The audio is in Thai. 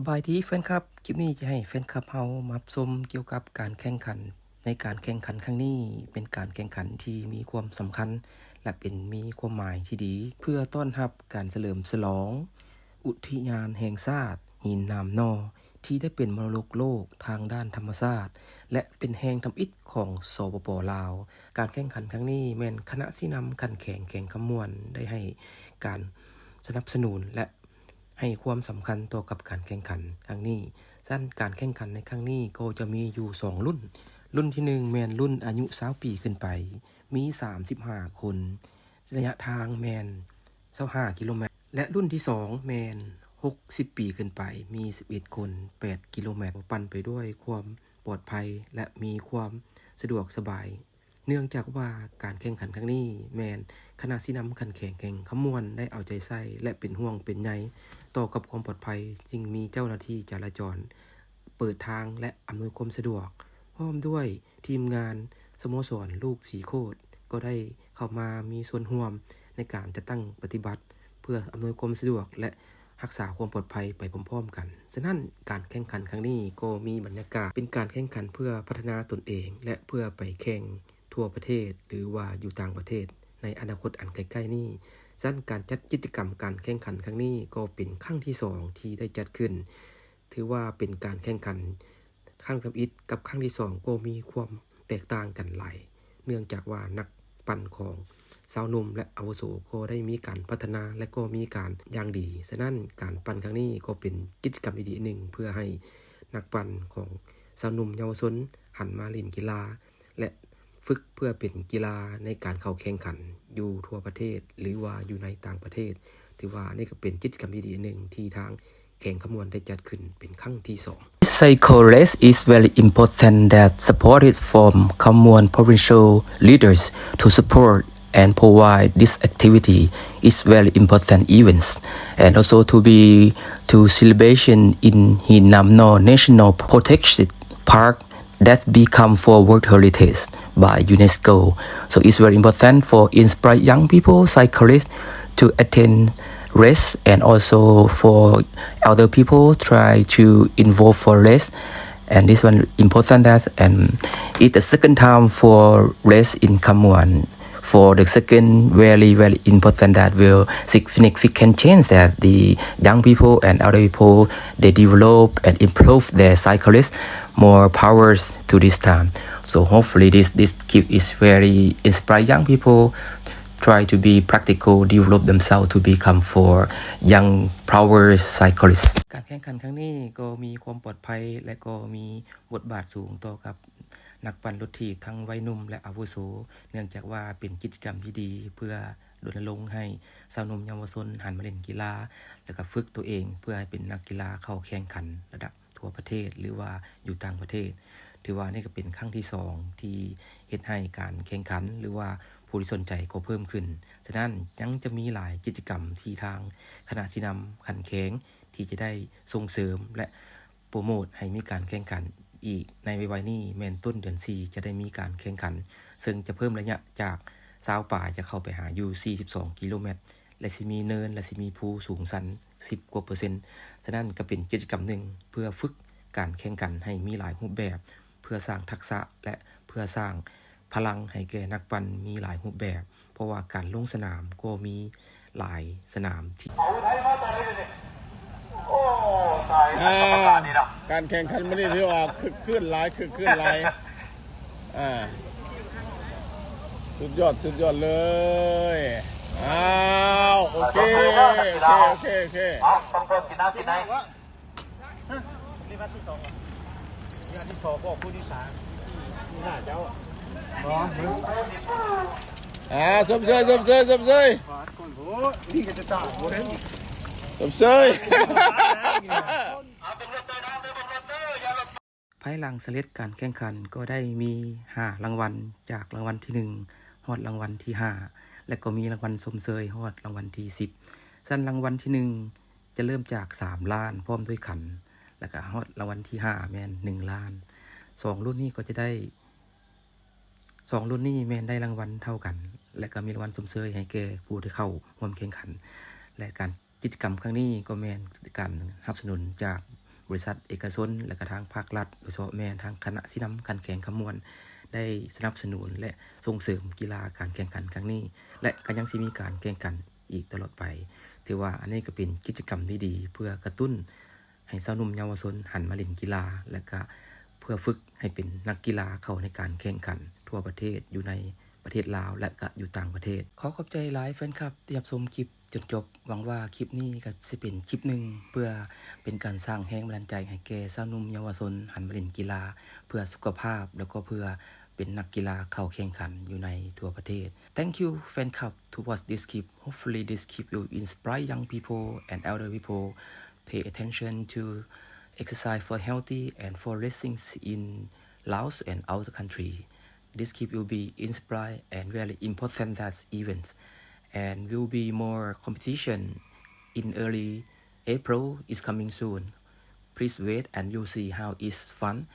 สบายดีแฟนคลับคลิปนี้จะให้แฟนคลับเฮามารับชมเกี่ยวกับการแข่งขันในการแข่งขันครั้งนี้เป็นการแข่งขันที่มีความสำคัญและมีความหมายที่ดีเพื่อต้อนรับการเฉลิมฉลองอุทยานแห่งชาติหินน้ำนอที่ได้เป็นมรดกโลกทางด้านธรรมชาติและเป็นแห่งทำอิฐของสปป.ลาวการแข่งขันครั้งนี้แม่นคณะสินำคันแข่งขมวนได้ให้การสนับสนุนและให้ความสำคัญต่อกับการแข่งขันครั้งนี้ซั่นการแข่งขันในครั้งนี้ก็จะมีอยู่2รุ่นที่1แม่นรุ่นอายุ20ปีขึ้นไปมี35คนระยะทางแม่น25กิโลเมตรและรุ่นที่2แม่น60ปีขึ้นไปมี11คน8กิโลเมตรปั่นไปด้วยความปลอดภัยและมีความสะดวกสบายเนื่องจากว่าการแข่งขันครั้งนี้แม่นคณะสินำคันแข่งขมวนได้เอาใจใส่และเป็นห่วงเป็นใยต่อกับความปลอดภัยจึงมีเจ้าหน้าที่จราจรเปิดทางและอำนวยความสะดวกพร้อมด้วยทีมงานสโมสรลูกสีโคตรก็ได้เข้ามามีส่วนร่วมในการจัดตั้งปฏิบัติเพื่ออำนวยความสะดวกและรักษาความปลอดภัยไปพร้อมๆกันฉะนั้นการแข่งขันครั้งนี้ก็มีบรรยากาศเป็นการแข่งขันเพื่อพัฒนาตนเองและเพื่อไปแข่งทั่วประเทศหรือว่าอยู่ต่างประเทศในอนาคตอันใกล้ๆนี้ซั่นการจัดกิจกรรมการแข่งขันครั้งนี้ก็เป็นครั้งที่2ที่ได้จัดขึ้นถือว่าเป็นการแข่งขันครั้งทำอิฐกับครั้งที่2ก็มีความแตกต่างกันหลายเนื่องจากว่านักปั่นของสาวหนุ่มและอาวุโสก็ได้มีการพัฒนาและก็มีการอย่างดีฉะนั้นการปั่นครั้งนี้ก็เป็นกิจกรรมดีๆนึงเพื่อให้นักปั่นของสาวหนุ่มเยาวชนหันมาเล่นกีฬาและฝึกเพื่อเป็นกีฬาในการเข้าแข่งขันอยู่ทั่วประเทศหรือว่าอยู่ในต่างประเทศถือว่านี่ก็เป็นกิจกรรมดีๆนึงที่ทางแข่งขมวนได้จัดขึ้นเป็นครั้งที่2 Cycle race is very important that supported from Khammon provincial leaders to support and provide this activity is very important events and also to celebration in Hin Nam No National Protected Park that become for World Heritage by UNESCO. So it's very important for inspire young people, cyclists to attend race and also for elder people try to involve for race and this one important that and it's the second time for race in Khammon. For the second very important that will significant change that the young people and elder people they develop and improve their cyclists more powers to this time. So hopefully this keep is very inspire young people try to be practical develop themselves to become for young power cyclists การแข่งขันครั้งนี้ก็มีความปลอดภัยและก็มีบทบาทสูงต่อกับนักปั่นรถถีบทั้งวัยหนุ่มและอาวุโสเนื่องจากว่าเป็นกิจกรรมที่ดีเพื่อรณรงค์ให้สาวหนุ่มเยาวชนหันมาเล่นกีฬาแล้วก็ฝึกตัวเองเพื่อให้เป็นนักกีฬาเข้าแข่งขันระดับทั่วประเทศหรือว่าอยู่ต่างประเทศถือว่านี่ก็เป็นครั้งที่2ที่เฮ็ดให้การแข่งขันหรือว่าผู้ที่สนใจก็เพิ่มขึ้นฉะนั้นยังจะมีหลายกิจกรรมที่ทางคณะสินำคันแข่งที่จะได้ส่งเสริมและโปรโมทให้มีการแข่งขันอีกในไวๆนี้แม่นต้นเดือน4จะได้มีการแข่งขันซึ่งจะเพิ่มระยะจาก20ป่าจะเข้าไปหาอยู่42กิโลเมตรและสิมีเนินและสิมีภูสูงสัน10กว่า%ฉะนั้นก็เป็นกิจกรรมหนึ่งเพื่อฝึกการแข่งขันให้มีหลายรูปแบบเพื่อสร้างทักษะและเพื่อสร้างพลังให้แก่นักปั่นมีหลายรูปแบบเพราะว่าการลงสนามก็มีหลายสนามที่การแข่งขันมื้อนี้ถือว่าคึกคืนหลายสุดยอดเลยอ้าวโอเคต้องเพิ่มกินน้ำกินไหนนี่วันที่2อ่ะนี่วันที่2ก็ผู้ที่3นี่น่าเจ้าสมเสยคนโหนี่ก็จะตาบ่เห็นสมเสยภายหลังเสร็จการแข่งขันก็ได้มี5รางวัลจากรางวัลที่1ฮอดรางวัลที่5และก็มีรางวัลสมเสยฮอดรางวัลที่10ซั่นรางวัลที่1จะเริ่มจาก3ล้านพร้อมด้วยขันแล้วก็ฮอดรางวัลที่5แม่น1ล้าน2รุ่นนี้ก็จะได้2รุ่นนี้แม่นได้รางวัลเท่ากันและก็มีรางวัลสมเสยให้แก่ผู้ที่เข้าร่วมแข่งขันและการกิจกรรมครั้งนี้ก็แม่นการสนับสนุนจาก บริษัทเอกชนและก็ทางภาครัฐโดยเฉพาะแม่นทางคณะสินำการแข่งขมวนได้สนับสนุนและส่งเสริมกีฬาการแข่งขันครั้งนี้และก็ยังสิมีการแข่งขันอีกตลอดไปถือว่าอันนี้ก็เป็นกิจกรรมดีๆเพื่อกระตุ้นให้ชาวหนุ่มเยาวชนหันมาเล่นกีฬาและก็เพื่อฝึกให้เป็นนักกีฬาเข้าในการแข่งขันทั่วประเทศอยู่ในประเทศลาวและก็อยู่ต่างประเทศขอขอบใจหลายแฟนคลับที่รับชมคลิปจนจบหวังว่าคลิปนี้ก็สิเป็นคลิปหนึ่งเพื่อเป็นการสร้างแรงบันดาลใจให้แก่ชาวหนุ่มเยาวชนหันมาเล่นกีฬาเพื่อสุขภาพแล้วก็เพื่อเป็นนักกีฬาเข้าแข่งขันอยู่ในทั่วประเทศ Thank you fan club to watch this clip. Hopefully this clip will inspire young people and elder people pay attention to exercise for healthy and for racing in Laos and other country. This clip will be inspired and very important that events and will be more competition in early April is coming soon. Please wait and you'll see how it's fun.